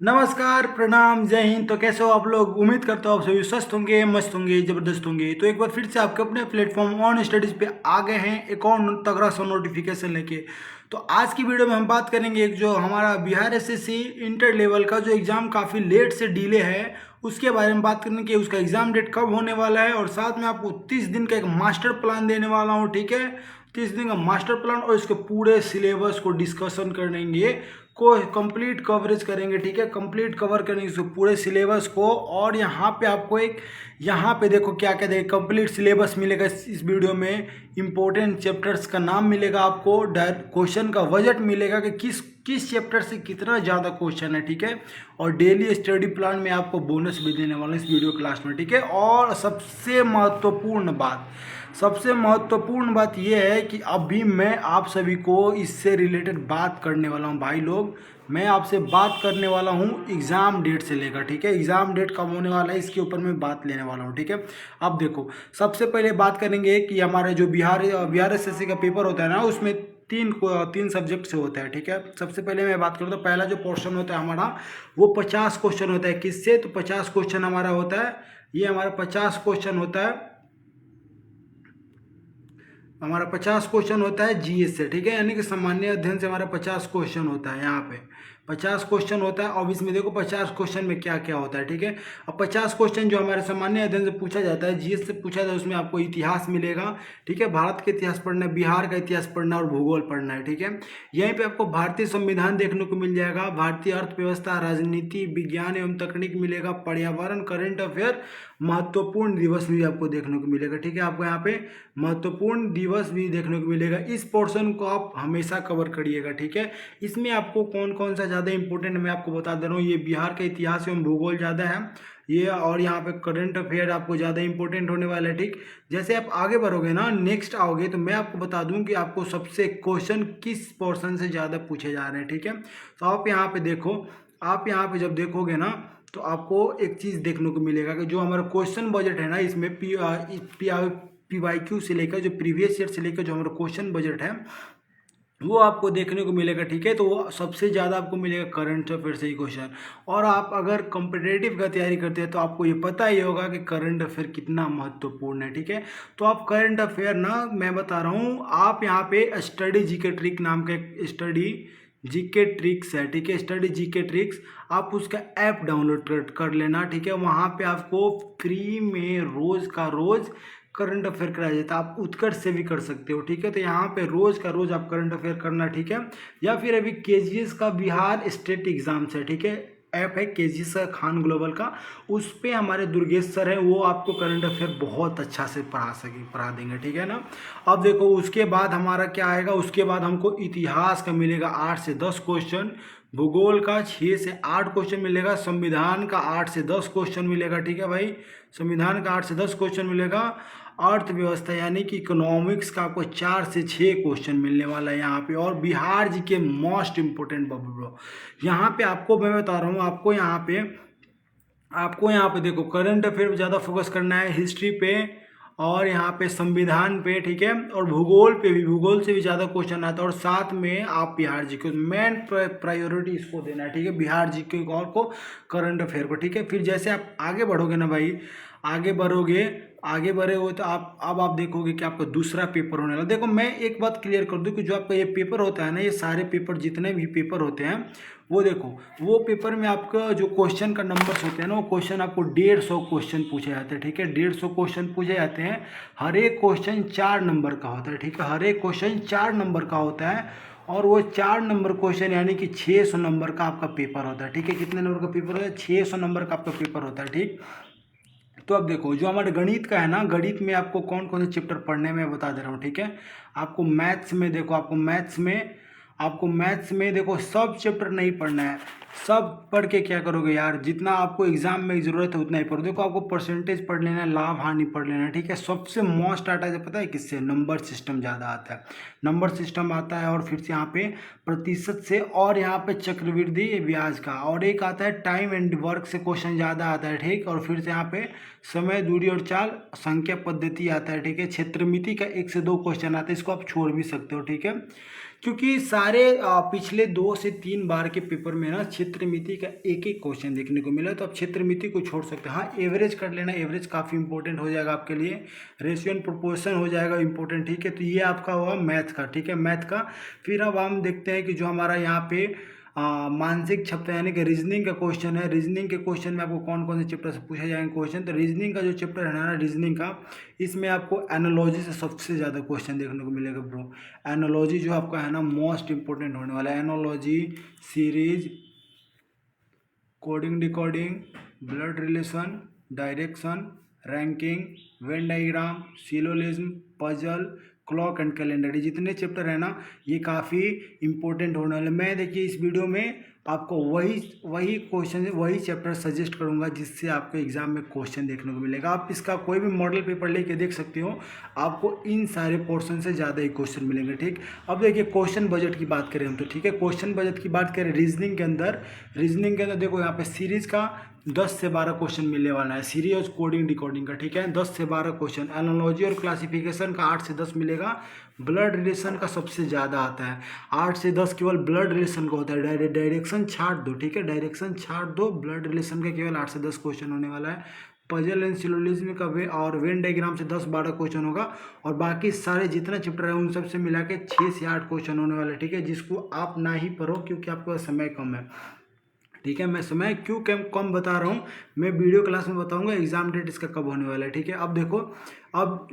नमस्कार, प्रणाम, जय हिंद। तो कैसे हो आप लोग? उम्मीद करता हूँ आप सभी स्वस्थ होंगे, मस्त होंगे, जबरदस्त होंगे। तो एक बार फिर से आपके अपने प्लेटफॉर्म ऑन स्टडीज पे आ गए हैं एक और तगड़ा सा नोटिफिकेशन लेके। तो आज की वीडियो में हम बात करेंगे एक जो हमारा बिहार एसएससी इंटर लेवल का जो एग्ज़ाम काफ़ी लेट से डिले है, उसके बारे में बात करने की। उसका एग्ज़ाम डेट कब होने वाला है, और साथ में आपको 30 दिन का एक मास्टर प्लान देने वाला हूँ, ठीक है। 30 दिन का मास्टर प्लान और इसके पूरे सिलेबस को डिस्कशन करेंगे, को कंप्लीट कवरेज करेंगे, ठीक है। कंप्लीट कवर करेंगे इसको पूरे सिलेबस को। और यहाँ पे आपको एक, यहाँ पे देखो क्या क्या देखें, कंप्लीट सिलेबस मिलेगा इस वीडियो में। इंपॉर्टेंट चैप्टर्स का नाम मिलेगा आपको, क्वेश्चन का बजट मिलेगा कि किस किस चैप्टर से कितना ज़्यादा क्वेश्चन है, ठीक है। और डेली स्टडी प्लान में आपको बोनस भी देने वाला है इस वीडियो क्लास में, ठीक है। और सबसे महत्वपूर्ण बात यह है कि अभी मैं आप सभी को इससे रिलेटेड बात करने वाला हूं भाई लोग। मैं आपसे बात करने वाला हूं एग्ज़ाम डेट से लेकर, ठीक है। एग्ज़ाम डेट कब होने वाला है इसके ऊपर मैं बात लेने वाला हूं, ठीक है। अब देखो, सबसे पहले बात करेंगे कि हमारे जो बिहार एसएससी का पेपर होता है ना, उसमें तीन सब्जेक्ट से होता है, ठीक है। सबसे पहले मैं बात करूँ तो पहला जो पोर्शन होता है हमारा, वो 50 क्वेश्चन होता है। किससे? तो 50 क्वेश्चन हमारा होता है, ये हमारा 50 क्वेश्चन होता है, हमारा 50 क्वेश्चन होता है जीएस से, ठीक है। यानी कि सामान्य अध्ययन से हमारा 50 क्वेश्चन होता है, यहाँ पे 50 क्वेश्चन होता है। अब इसमें देखो 50 क्वेश्चन में क्या क्या होता है, ठीक है। अब 50 क्वेश्चन जो हमारे सामान्य अध्ययन से पूछा जाता है, जीएस से पूछा जाता है, उसमें आपको इतिहास मिलेगा, ठीक है। भारत का इतिहास पढ़ना है, बिहार का इतिहास पढ़ना है और भूगोल पढ़ना है, ठीक है। यहीं पे आपको भारतीय संविधान देखने को मिल जाएगा, भारतीय अर्थव्यवस्था, राजनीति, विज्ञान एवं तकनीक मिलेगा, पर्यावरण, करंट अफेयर, महत्वपूर्ण दिवस भी आपको देखने को मिलेगा, ठीक है। आपको यहाँ पे महत्वपूर्ण दिवस भी देखने को मिलेगा। इस पोर्शन को आप हमेशा कवर करिएगा, ठीक है। इसमें आपको कौन कौन सा ज़्यादा इंपॉर्टेंट मैं आपको बता दे रहा हूँ। ये बिहार का इतिहास एवं भूगोल ज़्यादा है ये, और यहाँ पे करंट अफेयर आपको ज़्यादा इंपॉर्टेंट होने वाला है, ठीक। जैसे आप आगे बढ़ोगे ना, नेक्स्ट आओगे, तो मैं आपको बता दूं कि आपको सबसे क्वेश्चन किस पोर्शन से ज़्यादा पूछे जा रहे हैं, ठीक है। तो आप यहाँ पे देखो, आप यहाँ पे जब देखोगे ना, तो आपको एक चीज़ देखने को मिलेगा कि जो हमारा क्वेश्चन बजट है ना, इसमें पीवाईक्यू से लेकर, जो प्रीवियस ईयर से लेकर जो हमारा क्वेश्चन बजट है, वो आपको देखने को मिलेगा, ठीक है। तो वो सबसे ज़्यादा आपको मिलेगा करंट अफेयर से ही क्वेश्चन। और आप अगर कॉम्पिटेटिव का तैयारी करते हैं तो आपको ये पता ही होगा कि करंट अफेयर कितना महत्वपूर्ण है, ठीक है। तो आप करंट अफेयर ना, मैं बता रहा हूँ, आप यहाँ पे स्टडी जीके ट्रिक नाम का एक स्टडी जीके ट्रिक्स है, ठीक है। स्टडी जीके ट्रिक्स, आप उसका ऐप डाउनलोड कर लेना, ठीक है। वहाँ पे आपको फ्री में रोज़ का रोज़ करंट अफेयर कराया जाता है। आप उत्कर्ष से भी कर सकते हो, ठीक है। तो यहाँ पे रोज का रोज आप करंट अफेयर करना, ठीक है। या फिर अभी केजीएस का बिहार स्टेट एग्जाम्स है, ठीक है। ऐप है केजीएस का, खान ग्लोबल का, उस पे हमारे दुर्गेश सर है, वो आपको करंट अफेयर बहुत अच्छा से पढ़ा देंगे, ठीक है ना। अब देखो उसके बाद हमारा क्या आएगा, उसके बाद हमको इतिहास का मिलेगा 8 से 10 क्वेश्चन, भूगोल का 6 से 8 क्वेश्चन मिलेगा, संविधान का 8 से 10 क्वेश्चन मिलेगा, ठीक है भाई। संविधान का 8 से 10 क्वेश्चन मिलेगा। अर्थव्यवस्था यानी कि इकोनॉमिक्स का आपको 4 से 6 क्वेश्चन मिलने वाला है यहाँ पे। और बिहार जी के मोस्ट इम्पोर्टेंट बब्बू, यहाँ पे आपको मैं बता रहा हूँ, आपको यहाँ पे देखो करंट अफेयर पे ज़्यादा फोकस करना है, हिस्ट्री पे और यहाँ पे संविधान पे, ठीक है। और भूगोल पे भी, भूगोल से भी ज़्यादा क्वेश्चन आता है। और साथ में आप बिहार जी के मेन प्रायोरिटी इसको देना है, ठीक है, बिहार जी के और को, करंट अफेयर को, ठीक है। फिर जैसे आप आगे बढ़ोगे ना भाई, आगे बढ़े हो तो आप, अब आप देखोगे कि आपका दूसरा पेपर होने वाला। देखो मैं एक बात क्लियर कर दूं कि जो आपका ये पेपर होता है ना, ये सारे पेपर जितने भी पेपर होते हैं, वो देखो, वो पेपर में आपका जो क्वेश्चन का नंबर्स होते हैं ना, वो क्वेश्चन आपको 150 क्वेश्चन पूछे जाते हैं, ठीक है। 150 क्वेश्चन पूछे जाते हैं। हर एक क्वेश्चन 4 नंबर का होता है, ठीक है। हर एक क्वेश्चन 4 नंबर का होता है। और वो 4 नंबर क्वेश्चन यानी कि 600 नंबर का आपका पेपर होता है, ठीक है। कितने नंबर का पेपर होता है? 600 नंबर का आपका पेपर होता है, ठीक। तो अब देखो जो हमारे गणित का है ना, गणित में आपको कौन कौन से चैप्टर पढ़ने में बता दे रहा हूँ, ठीक है। आपको मैथ्स में देखो, आपको मैथ्स में देखो सब चैप्टर नहीं पढ़ना है। सब पढ़ के क्या करोगे यार, जितना आपको एग्जाम में ज़रूरत है उतना ही पढ़ो। देखो आपको परसेंटेज पढ़ लेना है, लाभ हानि पढ़ लेना है, ठीक है। सबसे मोस्ट आता है पता है किससे? नंबर सिस्टम ज़्यादा आता है, नंबर सिस्टम आता है। और फिर से यहाँ पे प्रतिशत से, और यहाँ पे चक्रवृद्धि ब्याज का, और एक आता है टाइम एंड वर्क से क्वेश्चन ज़्यादा आता है, ठीक। और फिर से यहाँ पे समय, दूरी और चाल, संख्या पद्धति आता है, ठीक है। क्षेत्रमिति का 1 से 2 क्वेश्चन आता है, इसको आप छोड़ भी सकते हो, ठीक है। क्योंकि सारे पिछले 2 से 3 बार के पेपर में ना क्षेत्र मिति का एक एक क्वेश्चन देखने को मिला, तो आप क्षेत्र मिति को छोड़ सकते हैं। हाँ, एवरेज कर लेना, एवरेज काफ़ी इंपॉर्टेंट हो जाएगा आपके लिए, रेशियो एंड प्रोपोर्शन हो जाएगा इंपॉर्टेंट, ठीक है। तो ये आपका हुआ मैथ का, ठीक है, मैथ का। फिर अब हम देखते हैं कि जो हमारा यहाँ पे मानसिक क्षमता यानी कि रीजनिंग का क्वेश्चन है। रीजनिंग के क्वेश्चन में आपको कौन कौन से चैप्टर से पूछे जाएंगे क्वेश्चन, तो रीजनिंग का जो चैप्टर है ना रीजनिंग का, इसमें आपको एनालॉजी से सबसे ज़्यादा क्वेश्चन देखने को मिलेगा ब्रो। एनालॉजी जो आपका है ना मोस्ट इंपॉर्टेंट होने वाला है। Analogy, series, coding decoding, blood relation, direction, ranking, Venn diagram, syllogism, puzzle, clock and calendar, ये जितने चैप्टर है ना ये काफ़ी इंपॉर्टेंट होने वाले। मैं देखिए इस वीडियो में आपको वही क्वेश्चन वही चैप्टर सजेस्ट करूंगा जिससे आपको एग्जाम में क्वेश्चन देखने को मिलेगा। आप इसका कोई भी मॉडल पेपर लेके देख सकते हो, आपको इन सारे पोर्शन से ज़्यादा ही क्वेश्चन मिलेंगे, ठीक। अब देखिए क्वेश्चन बजट की बात करें हम तो, ठीक है, क्वेश्चन बजट की बात करें रीजनिंग के अंदर देखो यहाँ पे सीरीज का 10 से 12 क्वेश्चन मिलने वाला है, सीरीज और कोडिंग डिकोडिंग का, ठीक है, 10 से 12 क्वेश्चन। एनालॉजी और क्लासिफिकेशन का 8 से 10 मिलेगा। ब्लड रिलेशन का सबसे ज़्यादा आता है, 8 से 10 केवल ब्लड रिलेशन का होता है। डायरेक्शन छाट दो, ठीक है, डायरेक्शन छाट दो, ब्लड रिलेशन का केवल 8 से 10 क्वेश्चन होने वाला है। पजल एंड सिलोजिज्म का और वेन डायग्राम से 10-12 क्वेश्चन होगा, और बाकी सारे जितना चैप्टर है उन सब से मिला के 6 से 8 क्वेश्चन होने वाले, ठीक है, जिसको आप ना ही पढ़ो क्योंकि आपके पास समय कम है, ठीक है। मैं समय क्यों कम बता रहा हूँ, मैं वीडियो क्लास में बताऊंगा एग्जाम डेट इसका कब होने वाला है, ठीक है। अब देखो, अब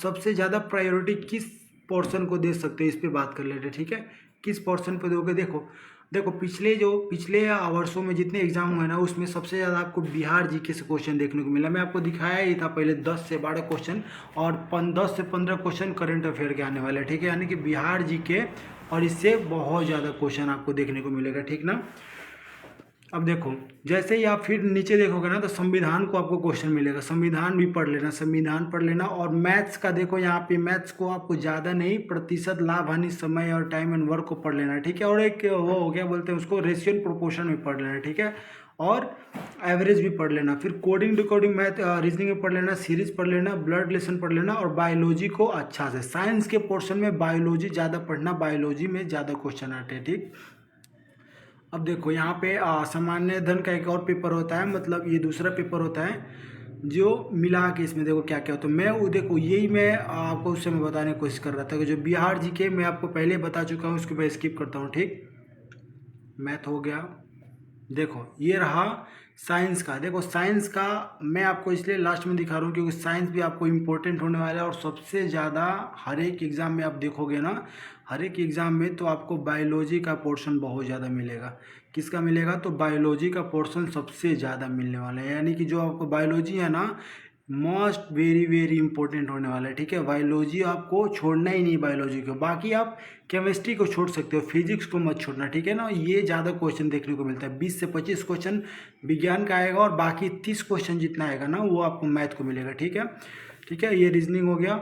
सबसे ज़्यादा प्रायोरिटी किस पोर्शन को दे सकते हैं इस पर बात कर लेते हैं, ठीक है। किस पोर्शन पे दोगे, देखो पिछले वर्षों में जितने एग्जाम हुए ना उसमें सबसे ज़्यादा आपको बिहार जीके से क्वेश्चन देखने को मिला। मैं आपको दिखाया ही था पहले 10 से 12 क्वेश्चन और 10 से 15 क्वेश्चन करंट अफेयर के आने वाले, ठीक है, यानी कि बिहार जीके, और इससे बहुत ज़्यादा क्वेश्चन आपको देखने को मिलेगा, ठीक ना। अब देखो जैसे ही आप फिर नीचे देखोगे ना तो संविधान को आपको क्वेश्चन मिलेगा, संविधान भी पढ़ लेना, संविधान पढ़ लेना। और मैथ्स का देखो यहाँ पे मैथ्स को आपको ज़्यादा नहीं, प्रतिशत, लाभ, हानि, समय और टाइम एंड वर्क को पढ़ लेना, ठीक है। और एक वो हो गया बोलते हैं उसको रेशियो एंड प्रोपोर्शन में पढ़ लेना, ठीक है, और एवरेज भी पढ़ लेना। फिर कोडिंग डिकोडिंग मैथ रीजनिंग में पढ़ लेना, सीरीज पढ़ लेना, ब्लड रिलेशन पढ़ लेना, और बायोलॉजी को अच्छा से, साइंस के पोर्शन में बायोलॉजी ज़्यादा पढ़ना, बायोलॉजी में ज़्यादा क्वेश्चन आते हैं, ठीक। अब देखो यहाँ पे सामान्य धन का एक और पेपर होता है, मतलब ये दूसरा पेपर होता है जो मिला के इसमें देखो क्या क्या होता है। मैं वो देखो यही मैं आपको उस समय बताने की कोशिश कर रहा था कि जो बिहार जीके मैं आपको पहले बता चुका हूँ, उसको मैं स्किप करता हूँ, ठीक। मैथ हो गया। देखो ये रहा साइंस का, देखो साइंस का मैं आपको इसलिए लास्ट में दिखा रहा हूँ क्योंकि साइंस भी आपको इम्पोर्टेंट होने वाला है, और सबसे ज़्यादा हर एक एग्ज़ाम में आप देखोगे ना, हर एक एग्ज़ाम में तो आपको बायोलॉजी का पोर्शन बहुत ज़्यादा मिलेगा। किसका मिलेगा, तो बायोलॉजी का पोर्शन सबसे ज़्यादा मिलने वाला है, यानी कि जो आपको बायोलॉजी है ना मोस्ट वेरी वेरी इंपॉर्टेंट होने वाला है, ठीक है। बायोलॉजी आपको छोड़ना ही नहीं, बायोलॉजी को, बाकी आप केमिस्ट्री को छोड़ सकते हो, फिजिक्स को मत छोड़ना, ठीक है ना। ये ज़्यादा क्वेश्चन देखने को मिलता है, 20 से 25 क्वेश्चन विज्ञान का आएगा और बाकी 30 क्वेश्चन जितना आएगा ना वो आपको मैथ को मिलेगा, ठीक है, ठीक है। ये रीजनिंग हो गया।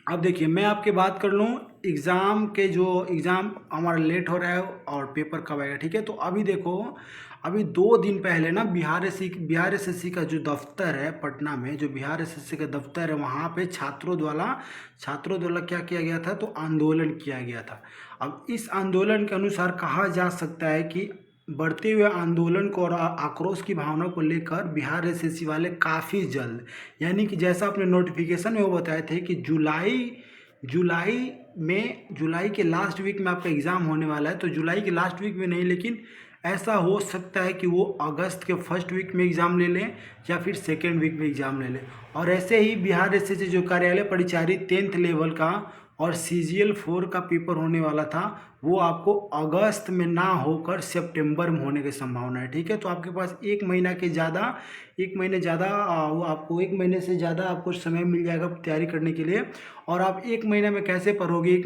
अब देखिए मैं आपके बात कर लूँ एग्ज़ाम के, जो एग्ज़ाम हमारा लेट हो रहा है और पेपर कब आएगा, ठीक है। तो अभी देखो, अभी 2 दिन पहले ना बिहार एसएससी का जो दफ्तर है पटना में, जो बिहार एसएससी का दफ्तर है वहाँ पे छात्रों द्वारा क्या किया गया था, तो आंदोलन किया गया था। अब इस आंदोलन के अनुसार कहा जा सकता है कि बढ़ते हुए आंदोलन को और आक्रोश की भावना को लेकर बिहार एसएससी वाले काफ़ी जल्द, यानी कि जैसा अपने नोटिफिकेशन में वो बताए थे कि जुलाई के लास्ट वीक में आपका एग्ज़ाम होने वाला है, तो जुलाई के लास्ट वीक में नहीं, लेकिन ऐसा हो सकता है कि वो अगस्त के फर्स्ट वीक में एग्ज़ाम ले लें या फिर सेकेंड वीक में एग्ज़ाम ले लें। और ऐसे ही बिहार एसएससी जो कार्यालय परिचारी 10th लेवल का और CGL 4 का पेपर होने वाला था वो आपको अगस्त में ना होकर सितंबर में होने की संभावना है, ठीक है। तो आपके पास एक महीने से ज़्यादा आपको समय मिल जाएगा तैयारी करने के लिए। और आप एक महीने में कैसे पढ़ोगे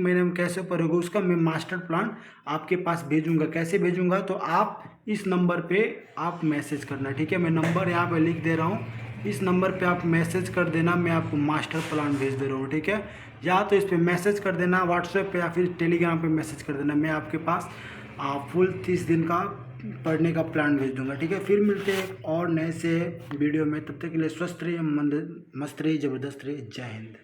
उसका मैं मास्टर प्लान आपके पास भेजूंगा। कैसे भेजूंगा, तो आप इस नंबर पे आप मैसेज करना, ठीक है। मैं नंबर यहाँ पे लिख दे रहा हूँ, इस नंबर पे आप मैसेज कर देना, मैं आपको मास्टर प्लान भेज दे रहा हूँ, ठीक है। या तो इस पे मैसेज कर देना व्हाट्सएप पे या फिर टेलीग्राम पे मैसेज कर देना, मैं आपके पास फुल 30 दिन का पढ़ने का प्लान भेज दूंगा, ठीक है। फिर मिलते हैं और नए से वीडियो में, तब तक के लिए स्वस्थ रहिए, मस्त रहिए, ज़बरदस्त रहिए। जय हिंद।